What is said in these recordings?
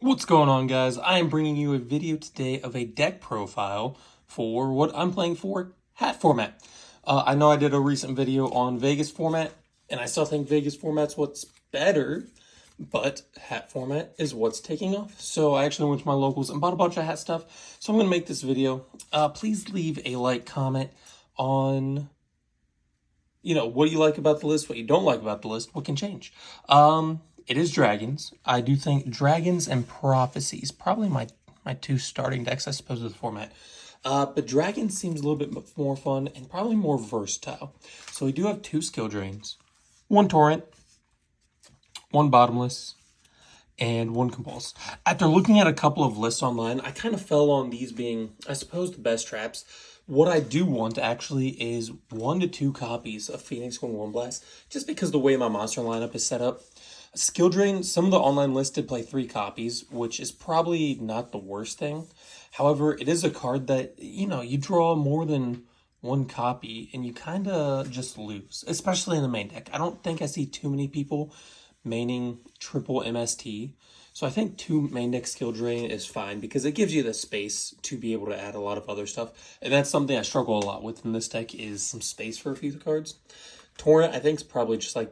What's going on, guys? I am bringing you a video today of a deck profile for what I'm playing for hat format. I know I did a recent video on Vegas format, and I still think Vegas format's what's better, but hat format is what's taking off. So I actually went to my locals and bought a bunch of hat stuff, so I'm going to make this video. Please leave a like, comment on what you like about the list, what you don't like about the list, what can change. It is dragons. I do think dragons and prophecies, probably my two starting decks, I suppose, of the format. But dragons seems a little bit more fun and probably more versatile. So we do have two skill drains, one torrent, one bottomless, and one compulse. After looking at a couple of lists online, I kind of fell on these being, I suppose, the best traps. What I do want actually is 1 to 2 copies of Phoenix One Blast, just because the way my monster lineup is set up. Skill Drain, some of the online lists did play 3 copies, which is probably not the worst thing. However, it is a card that, you draw more than 1 copy and you kind of just lose, especially in the main deck. I don't think I see too many people maining triple MST. So I think 2 main deck Skill Drain is fine because it gives you the space to be able to add a lot of other stuff. And that's something I struggle a lot with in this deck is some space for a few cards. Torrent, I think, is probably just like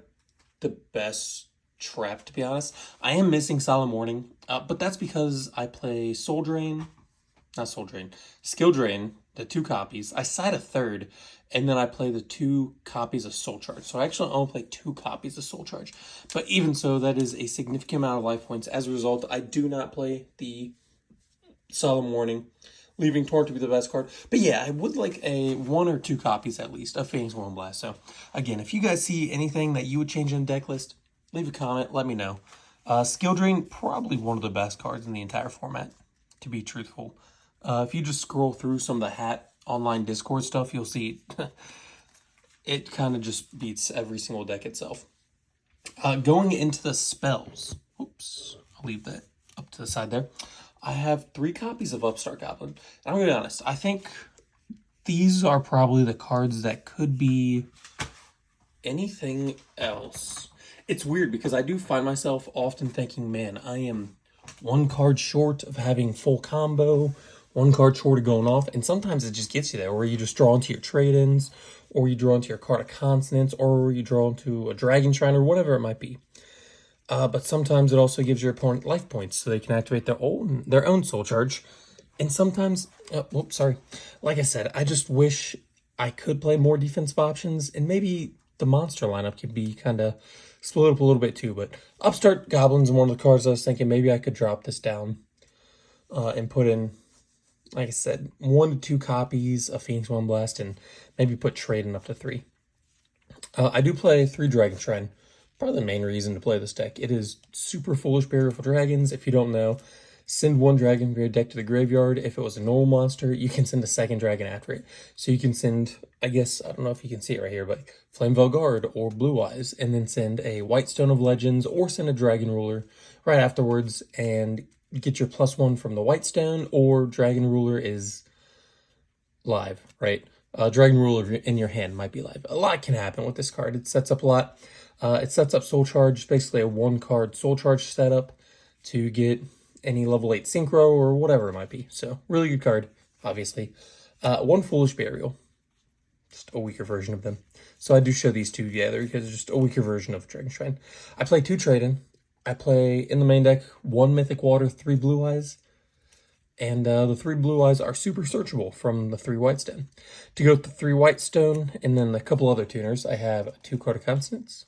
the best trap, to be honest. I am missing Solemn Warning, but that's because I play Skill Drain, the 2 copies. I side a third, and then I play the 2 copies of Soul Charge. So I actually only play 2 copies of Soul Charge. But even so, that is a significant amount of life points. As a result, I do not play the Solemn Warning, leaving Torrent to be the best card. But yeah, I would like a 1 or 2 copies at least of Phoenix One Blast. So again, if you guys see anything that you would change in the deck list, leave a comment, let me know. Skill Drain, probably one of the best cards in the entire format, to be truthful. If you just scroll through some of the hat online Discord stuff, you'll see it kind of just beats every single deck itself. Going into the spells, oops, I'll leave that up to the side there. I have 3 copies of Upstart Goblin. And I'm going to be honest, I think these are probably the cards that could be anything else. It's weird because I do find myself often thinking, man, I am 1 card short of having full combo, 1 card short of going off, and sometimes it just gets you there, where you just draw into your trade-ins, or you draw into your card of consonants, or you draw into a Dragon Shrine, or whatever it might be. But sometimes it also gives your opponent life points, so they can activate their own Soul Charge. And sometimes, like I said, I just wish I could play more defensive options, and maybe the monster lineup could be kind of split up a little bit too. But Upstart Goblin's one of the cards I was thinking maybe I could drop this down and put in, like I said, 1 to 2 copies of Phoenix One Blast and maybe put trading up to 3. I do play 3 Dragon Shrine. Probably the main reason to play this deck. It is super foolish Burial for Dragons. If you don't know, send 1 dragon from your deck to the graveyard. If it was a normal monster, you can send a 2nd dragon after it. So you can send, I don't know if you can see it right here, but Flamevale Guard or Blue Eyes, and then send a White Stone of Legends or send a Dragon Ruler right afterwards and get your +1 from the White Stone, or Dragon Ruler is live, right? Dragon Ruler in your hand might be live. A lot can happen with this card. It sets up a lot. It sets up Soul Charge, basically a 1-card Soul Charge setup to get any level 8 Synchro or whatever it might be. So, really good card, obviously. 1 Foolish Burial. Just a weaker version of them. So I do show these 2 together because it's just a weaker version of Dragon Shrine. I play 2 Trade-In. I play, in the main deck, 1 Mythic Water, 3 Blue Eyes. And the 3 Blue Eyes are super searchable from the 3 White Stone. To go with the 3 White Stone and then a couple other tuners, I have 2 Card of Consonants.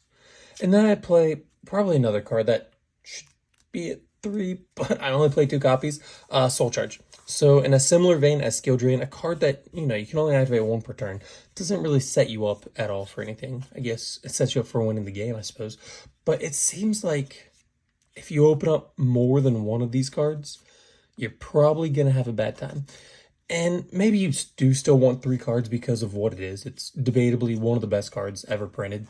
And then I play probably another card that should be at 3, but I only play 2 copies, Soul Charge. So in a similar vein as Skill Drain, a card that, you can only activate 1 per turn, doesn't really set you up at all for anything. I guess it sets you up for winning the game, I suppose. But it seems like if you open up more than 1 of these cards, you're probably going to have a bad time. And maybe you do still want 3 cards because of what it is. It's debatably one of the best cards ever printed.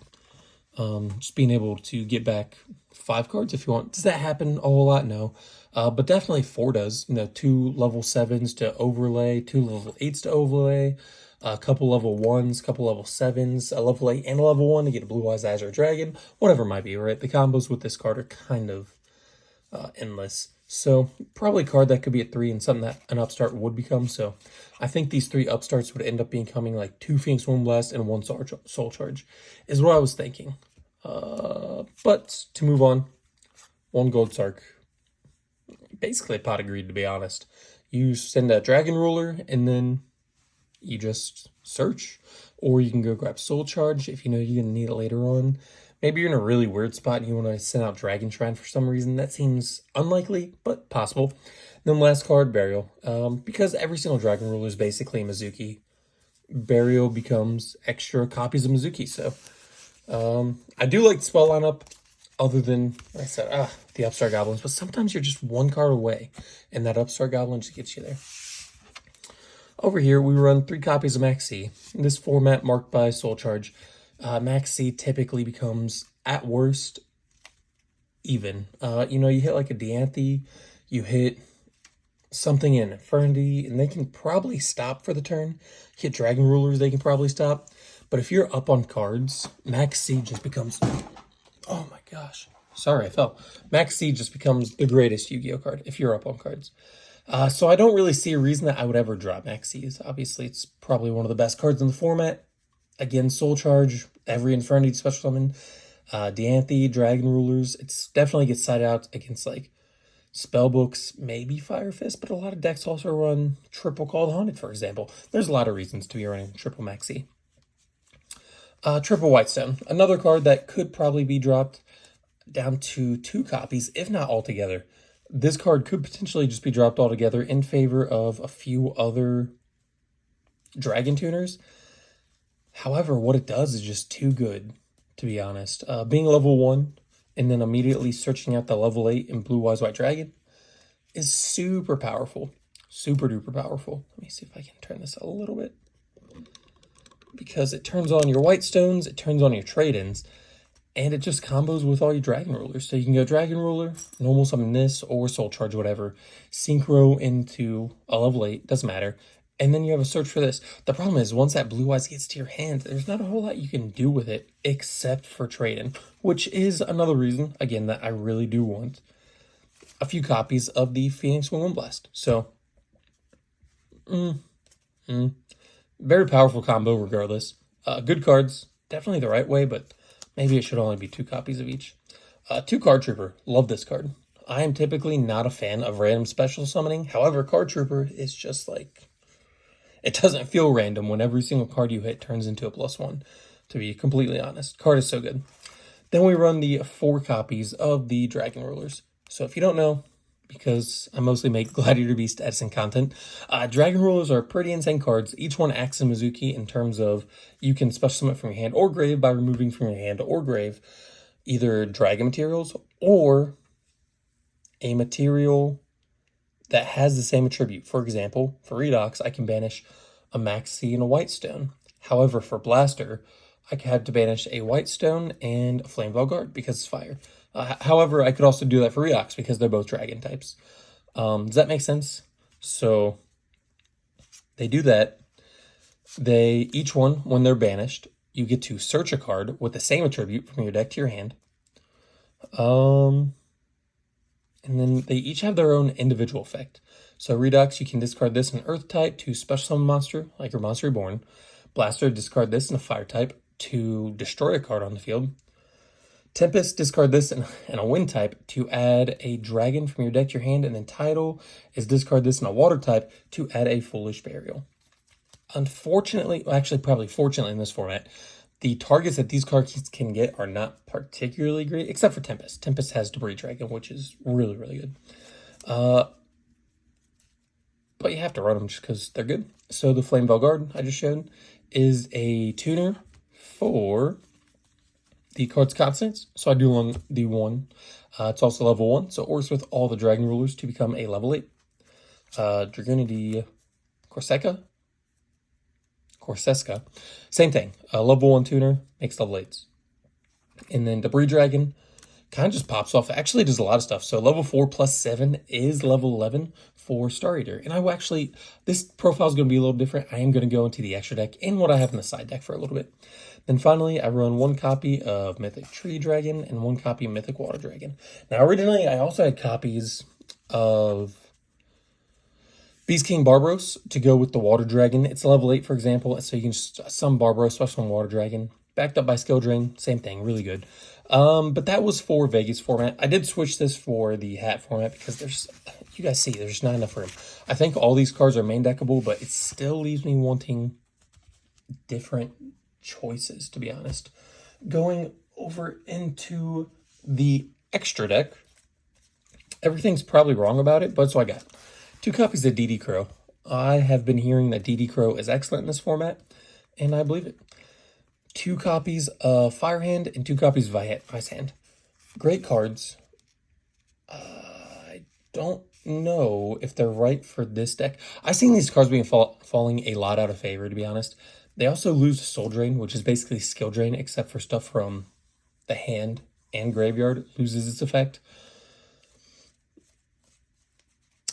Just being able to get back 5 cards if you want. Does that happen a whole lot? No. But definitely 4 does. 2 level 7s to overlay, 2 level 8s to overlay, a couple level 1s, couple level 7s, a level 8 and a level 1 to get a Blue Eyes Azure Dragon, whatever it might be, right? The combos with this card are kind of Endless. So probably a card that could be at 3 and something that an upstart would become. So I think these 3 upstarts would end up becoming like 2 Phoenix Moonblast and 1 Soul Charge, is what I was thinking. But to move on, 1 Gold Sark. Basically a pot of greed, to be honest. You send a Dragon Ruler and then you just search. Or you can go grab Soul Charge if you know you're going to need it later on. Maybe you're in a really weird spot and you want to send out Dragon Shrine for some reason. That seems unlikely, but possible. Then last card, Burial. Because every single Dragon Ruler is basically a Mizuki, Burial becomes extra copies of Mizuki. So I do like the spell lineup, other than, like I said, the Upstart Goblins. But sometimes you're just 1 card away, and that Upstart Goblin just gets you there. Over here, we run 3 copies of Max C. In this format marked by Soul Charge, Max C typically becomes, at worst, even. You hit like a Dianthe, you hit something in Infernity, and they can probably stop for the turn. Hit Dragon Rulers, they can probably stop. But if you're up on cards, Max C just becomes... Oh my gosh. Sorry, I fell. Max C just becomes the greatest Yu-Gi-Oh card if you're up on cards. So I don't really see a reason that I would ever drop Max C's. Obviously, it's probably one of the best cards in the format. Again, Soul Charge, every Infernity special summon, Dianthe, Dragon Rulers. It's definitely gets side out against like Spellbooks, maybe Fire Fist, but a lot of decks also run triple Called Haunted, for example. There's a lot of reasons to be running triple Max C. Triple Whitestone, another card that could probably be dropped down to 2 copies, if not altogether. This card could potentially just be dropped altogether in favor of a few other Dragon Tuners. However, what it does is just too good, to be honest. Being level 1 and then immediately searching out the level 8 in Blue Wise White Dragon is super powerful. Super duper powerful. Let me see if I can turn this a little bit. Because it turns on your White Stones, it turns on your trade-ins, and it just combos with all your Dragon Rulers. So you can go Dragon Ruler, normal summon this, or Soul Charge, whatever. Synchro into a level 8, doesn't matter. And then you have a search for this. The problem is, once that Blue Eyes gets to your hand, there's not a whole lot you can do with it, except for trade-in. Which is another reason, again, that I really do want a few copies of the Phoenix Moonblast. So, very powerful combo regardless. Good cards, definitely the right way, but maybe it should only be 2 copies of each. 2 Card Trooper, love this card. I am typically not a fan of random special summoning. However, Card Trooper is just like, it doesn't feel random when every single card you hit turns into a +1, to be completely honest. Card is so good. Then we run the 4 copies of the Dragon Rulers. So if you don't know, because I mostly make Gladiator Beast Edison content, Dragon Rulers are pretty insane cards. Each one acts in Mizuki in terms of you can special summon from your hand or grave by removing from your hand or grave either dragon materials or a material that has the same attribute. For example, for Redox, I can banish a Max C and a White Stone. However, for Blaster, I had to banish a White Stone and a Flame Guard because it's fire. However, I could also do that for Redox because they're both dragon types. Does that make sense? So they do that. They each one, when they're banished, you get to search a card with the same attribute from your deck to your hand. And then they each have their own individual effect. So Redox, you can discard this in Earth type to special summon a monster, like your Monster Reborn. Blaster, discard this in a Fire type to destroy a card on the field. Tempest, discard this in a Wind type to add a dragon from your deck to your hand. And then Tidal is discard this in a Water type to add a Foolish Burial. Unfortunately, well, actually probably fortunately in this format, the targets that these cards can get are not particularly great, except for Tempest. Tempest has Debris Dragon, which is really, really good. But you have to run them just because they're good. So the Flame Guard I just showed is a tuner for the card's constants. So I do on the 1. It's also level 1, so it works with all the Dragon Rulers to become a level 8. Dragunity Corseca, same thing. Level 1 tuner makes level 8s. And then Debris Dragon kind of just pops off. Actually does a lot of stuff. So level 4 plus 7 is level 11 for Star Eater. And I will actually, this profile is going to be a little different. I am going to go into the extra deck and what I have in the side deck for a little bit. Then finally, I run one copy of Mythic Tree Dragon and one copy of Mythic Water Dragon. Now, originally, I also had copies of Beast King Barbaros to go with the Water Dragon. It's level 8, for example, so you can just summon Barbaros, special on Water Dragon. Backed up by Skill Drain, same thing, really good. But that was for Vegas format. I did switch this for the hat format because you guys see, there's not enough room. I think all these cards are main deckable, but it still leaves me wanting different choices, to be honest. Going over into the extra deck, everything's probably wrong about it, but so I got 2 copies of DD Crow. I have been hearing that DD Crow is excellent in this format, and I believe it. 2 copies of Firehand and 2 copies of Ice Hand. Great cards. I don't know if they're right for this deck. I've seen these cards being falling a lot out of favor, to be honest. They also lose Soul Drain, which is basically Skill Drain, except for stuff from the hand and graveyard loses its effect.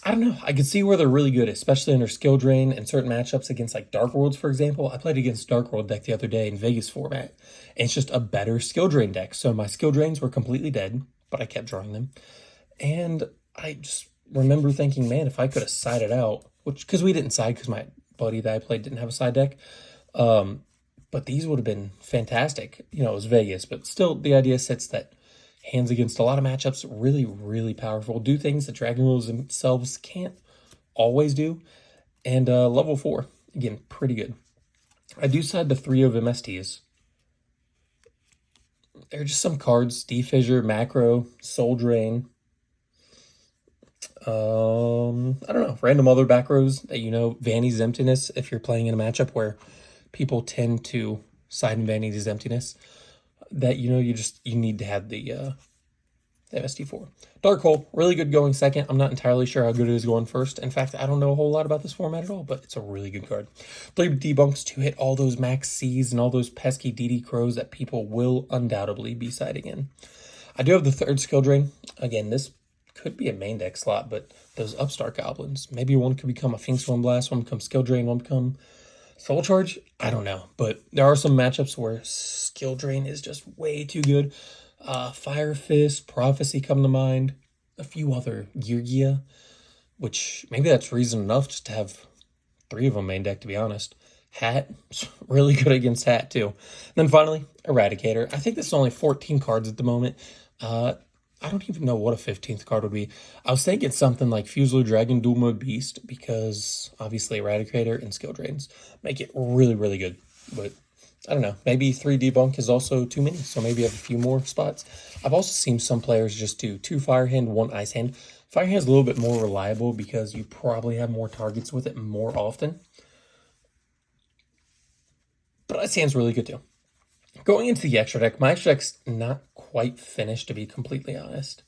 I don't know. I could see where they're really good, especially under Skill Drain and certain matchups against like Dark Worlds, for example. I played against Dark World deck the other day in Vegas format, and it's just a better Skill Drain deck. So my Skill Drains were completely dead, but I kept drawing them. And I just remember thinking, man, if I could have sided out, which, because we didn't side because my buddy that I played didn't have a side deck. But these would have been fantastic. You know, it was Vegas, but still the idea sits that hands against a lot of matchups, really, really powerful. Do things that Dragon Rules themselves can't always do. And level 4, again, pretty good. I do side the 3 of MSTs. There are just some cards, D-Fissure, Macro, Soul Drain. I don't know, random other back rows that you know, Vanity's Emptiness, if you're playing in a matchup where people tend to side in Vanity's Emptiness, that you know you need to have the MST4. Dark Hole, really good going second. I'm not entirely sure how good it is going first. In fact, I don't know a whole lot about this format at all, but it's a really good card. 3 debunks to hit all those max C's and all those pesky DD Crows that people will undoubtedly be siding in. I do have the 3rd Skill Drain. Again, this could be a main deck slot, but those Upstart Goblins, maybe one could become a Finks One Blast, one become Skill Drain, one become Soul Charge. I don't know, but there are some matchups where Skill Drain is just way too good. Fire Fist, Prophecy come to mind, a few other Geargia, which maybe that's reason enough just to have 3 of them main deck, to be honest. Hat, really good against Hat too. And then finally, Eradicator. I think this is only 14 cards at the moment. I don't even know what a 15th card would be. I was thinking something like Fusilier Dragon Dual Mode Beast, because obviously Eradicator and Skill Drains make it really, really good. But I don't know, maybe 3 debunk is also too many, so maybe I have a few more spots. I've also seen some players just do 2 Firehand, 1 Ice Hand. Firehand is a little bit more reliable because you probably have more targets with it more often. But Ice Hand's really good too. Going into the extra deck, my extra deck's not quite finished, to be completely honest.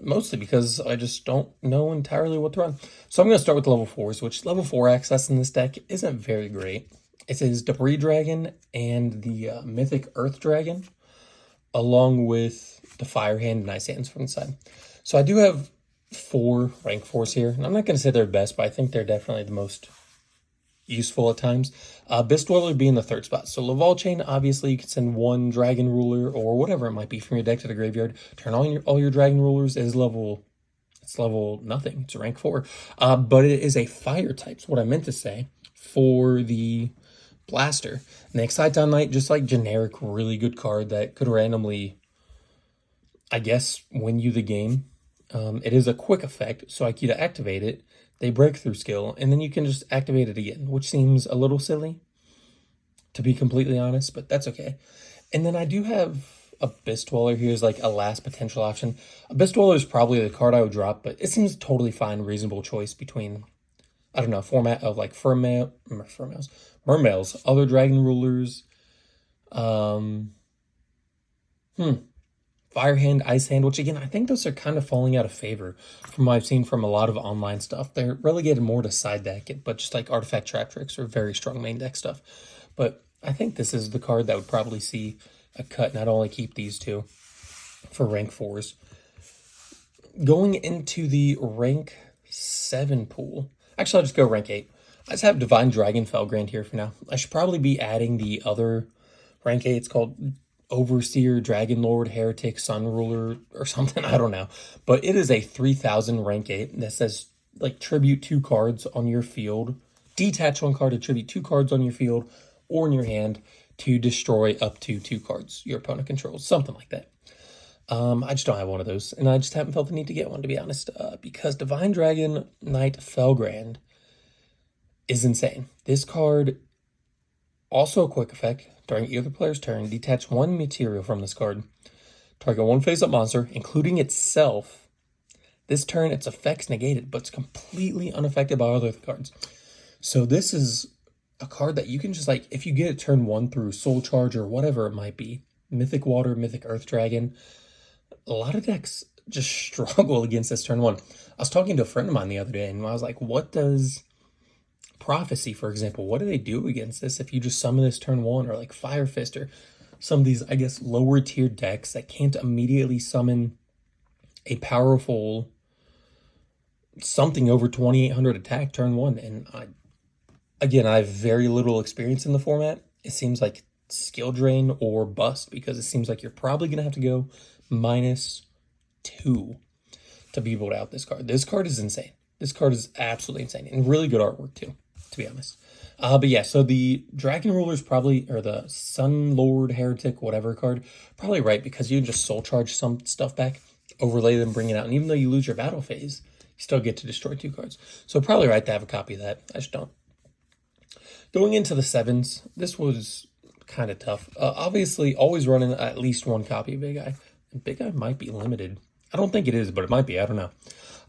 Mostly because I just don't know entirely what to run. So I'm going to start with level 4s, which level 4 access in this deck isn't very great. It says Debris Dragon and the Mythic Earth Dragon, along with the Firehand and Ice Hands from inside. So I do have 4 rank 4s here, and I'm not going to say they're best, but I think they're definitely the most useful at times. Abyss Dweller being the 3rd spot. So Laval Chain, obviously you can send 1 Dragon Ruler or whatever it might be from your deck to the graveyard. Turn on all your Dragon Rulers. It's level nothing. It's a rank 4. But it is a fire type. So what I meant to say for the Blaster. And the Exciton Knight, just like generic, really good card that could randomly, I guess, win you the game. It is a quick effect, so I like you to activate it. They breakthrough skill, and then you can just activate it again, which seems a little silly, to be completely honest, but that's okay. And then I do have Abyss Dweller here as like a last potential option. Abyss Dweller is probably the card I would drop, but it seems totally fine, reasonable choice between, I don't know, format of like Mermails, other Dragon Rulers, Firehand, Ice Hand, which again, I think those are kind of falling out of favor from what I've seen from a lot of online stuff. They're relegated more to side deck, but just like Artifact Trap Tricks are very strong main deck stuff. But I think this is the card that would probably see a cut, not only keep these 2 for rank 4s. Going into the rank 7 pool, actually I'll just go rank 8. I just have Divine Dragon Felgrand here for now. I should probably be adding the other rank A. It's called Overseer, Dragon Lord, Heretic, Sun Ruler, or something. I don't know. But it is a 3000 rank 8 that says, like, tribute 2 cards on your field. Detach 1 card to tribute 2 cards on your field or in your hand to destroy up to 2 cards your opponent controls. Something like that. I just don't have one of those. And I just haven't felt the need to get one, to be honest. Because Divine Dragon Knight Felgrand is insane. This card, also a quick effect. During either player's turn, detach 1 material from this card. Target 1 face-up monster, including itself. This turn, its effects negated, but it's completely unaffected by other cards. So this is a card that you can just, like, if you get it turn 1 through Soul Charge or whatever it might be, Mythic Water, Mythic Earth Dragon, a lot of decks just struggle against this turn 1. I was talking to a friend of mine the other day, and I was like, what does Prophecy, for example, what do they do against this if you just summon this turn 1, or like Fire Fist, or some of these, I guess, lower tier decks that can't immediately summon a powerful something over 2800 attack turn 1? And I have very little experience in the format. It seems like skill drain or bust, because it seems like you're probably going to have to go -2 to be able to out this card. This card is insane. This card is absolutely insane, and really good artwork too, to be honest. But yeah, so the Dragon Ruler's probably, or the Sun Lord, Heretic, whatever card, probably right, because you can just Soul Charge some stuff back, overlay them, bring it out, and even though you lose your battle phase, you still get to destroy 2 cards. So probably right to have a copy of that. I just don't. Going into the 7s, this was kind of tough. Obviously, always running at least 1 copy of Big Eye. And Big Eye might be limited. I don't think it is, but it might be. I don't know.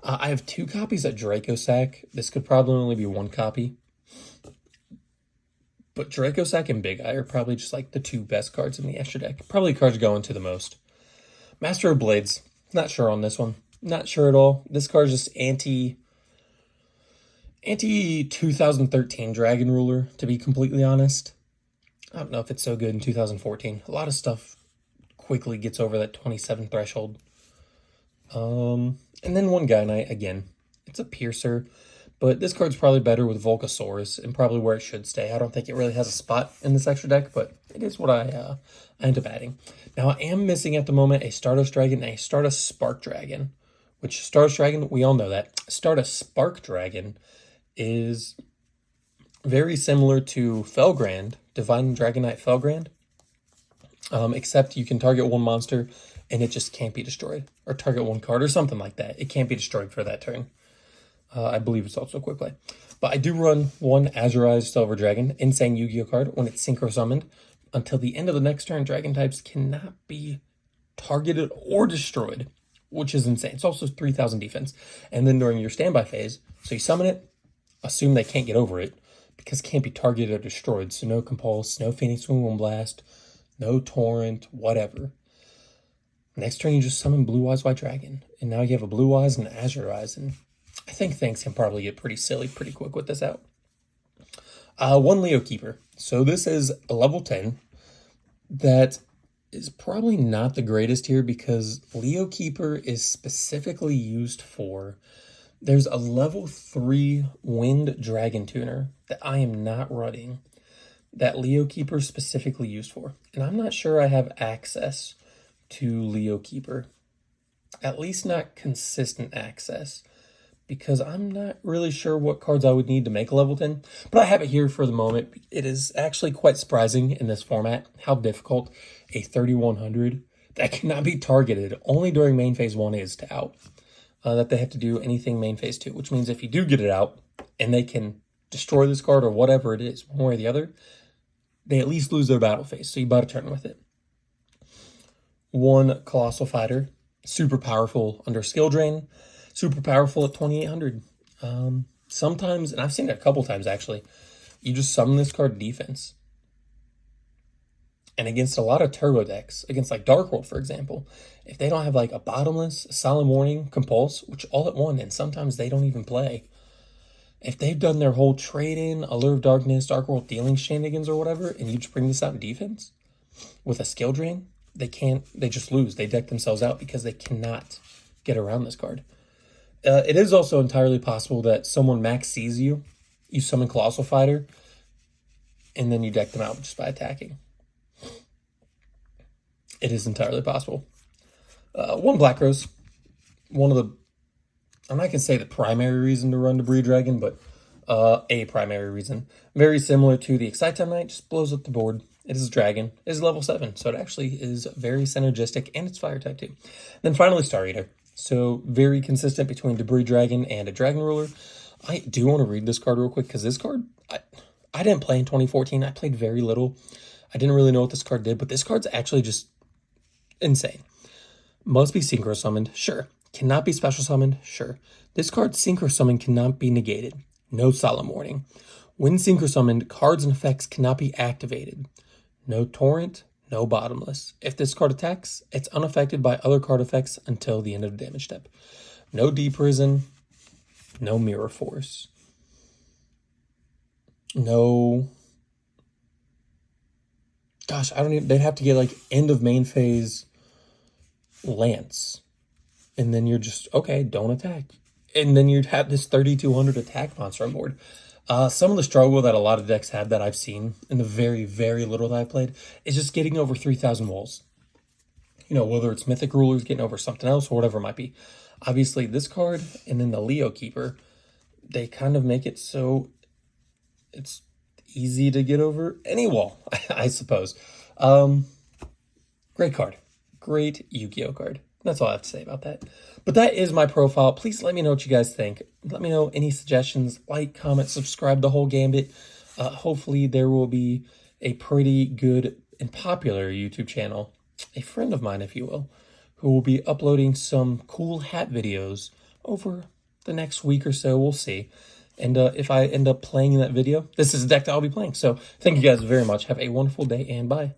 I have 2 copies at Draco Sack. This could probably only be 1 copy. But Draco Sack and Big Eye are probably just like the 2 best cards in the extra deck. Probably cards going to the most. Master of Blades. Not sure on this one. Not sure at all. This card is just anti 2013 Dragon Ruler, to be completely honest. I don't know if it's so good in 2014. A lot of stuff quickly gets over that 27 threshold. And then One Guy Knight, again, it's a piercer, but this card's probably better with Volcasaurus and probably where it should stay. I don't think it really has a spot in this extra deck, but it is what I end up adding. Now, I am missing at the moment a Stardust Dragon and a Stardust Spark Dragon, which Stardust Dragon, we all know that. Stardust Spark Dragon is very similar to Felgrand, Divine Dragon Knight Felgrand, except you can target 1 monster and it just can't be destroyed, or target 1 card or something like that. It can't be destroyed for that turn. I believe it's also quick play. But I do run 1 Azurized Silver Dragon, Insane Yu-Gi-Oh card, when it's synchro summoned. Until the end of the next turn, dragon types cannot be targeted or destroyed, which is insane. It's also 3000 defense. And then during your standby phase, so you summon it, assume they can't get over it, because it can't be targeted or destroyed. So no Compulse, no Phoenix Wind Blast, no Torrent, whatever. Next turn, you just summon Blue Eyes White Dragon. And now you have a Blue Eyes and an Azure Eyes. And I think things can probably get pretty silly pretty quick with this out. 1 Leo Keeper. So this is a level 10 that is probably not the greatest here, because Leo Keeper is specifically used for... There's a level 3 Wind Dragon Tuner that I am not running that Leo Keeper is specifically used for. And I'm not sure I have access to Leo Keeper. At least not consistent access, because I'm not really sure what cards I would need to make a level 10. But I have it here for the moment. It is actually quite surprising in this format how difficult a 3100 that cannot be targeted only during main phase 1 is to out. That they have to do anything main phase 2, which means if you do get it out and they can destroy this card or whatever it is, one way or the other, they at least lose their battle phase. So you buy a turn with it. 1 Colossal Fighter, super powerful under skill drain, super powerful at 2800. Sometimes, and I've seen it a couple times actually, you just summon this card defense. And against a lot of turbo decks, against like Dark World, for example, if they don't have like a Bottomless, a Solemn Warning, Compulse, which all at one, and sometimes they don't even play. If they've done their whole trade-in, Allure of Darkness, Dark World dealing shenanigans or whatever, and you just bring this out in defense with a skill drain, they just lose. They deck themselves out because they cannot get around this card. It is also entirely possible that someone max sees you you summon Colossal Fighter, and then you deck them out just by attacking. It is entirely possible. One Black Rose. One of the, I'm not going to say the primary reason to run Debris Dragon, but a primary reason. Very similar to the Excite Knight, just blows up the board. It is a dragon. It is level 7, so it actually is very synergistic, and it's fire type too. Then finally, Star Eater. So very consistent between Debris Dragon and a Dragon Ruler. I do want to read this card real quick, because this card, I didn't play in 2014. I played very little. I didn't really know what this card did, but this card's actually just insane. Must be Synchro Summoned, sure. Cannot be Special Summoned, sure. This card's Synchro Summon cannot be negated. No Solemn Warning. When Synchro Summoned, cards and effects cannot be activated. No Torrent, no Bottomless. If this card attacks, it's unaffected by other card effects until the end of the damage step. No Deprison, no Mirror Force. No... Gosh, I don't even... They'd have to get, like, end of main phase Lance. And then you're just, okay, don't attack. And then you'd have this 3,200 attack monster on board. Some of the struggle that a lot of decks have that I've seen in the very, very little that I've played is just getting over 3,000 walls. You know, whether it's Mythic Rulers getting over something else or whatever it might be. Obviously, this card and then the Leo Keeper, they kind of make it so it's easy to get over any wall, I suppose. Great card. Great Yu-Gi-Oh card. That's all I have to say about that. But that is my profile. Please let me know what you guys think. Let me know any suggestions. Like, comment, subscribe, the whole gambit. Hopefully there will be a pretty good and popular YouTube channel, a friend of mine, if you will, who will be uploading some cool hat videos over the next week or so. We'll see. And if I end up playing in that video, this is a deck that I'll be playing. So thank you guys very much. Have a wonderful day, and bye.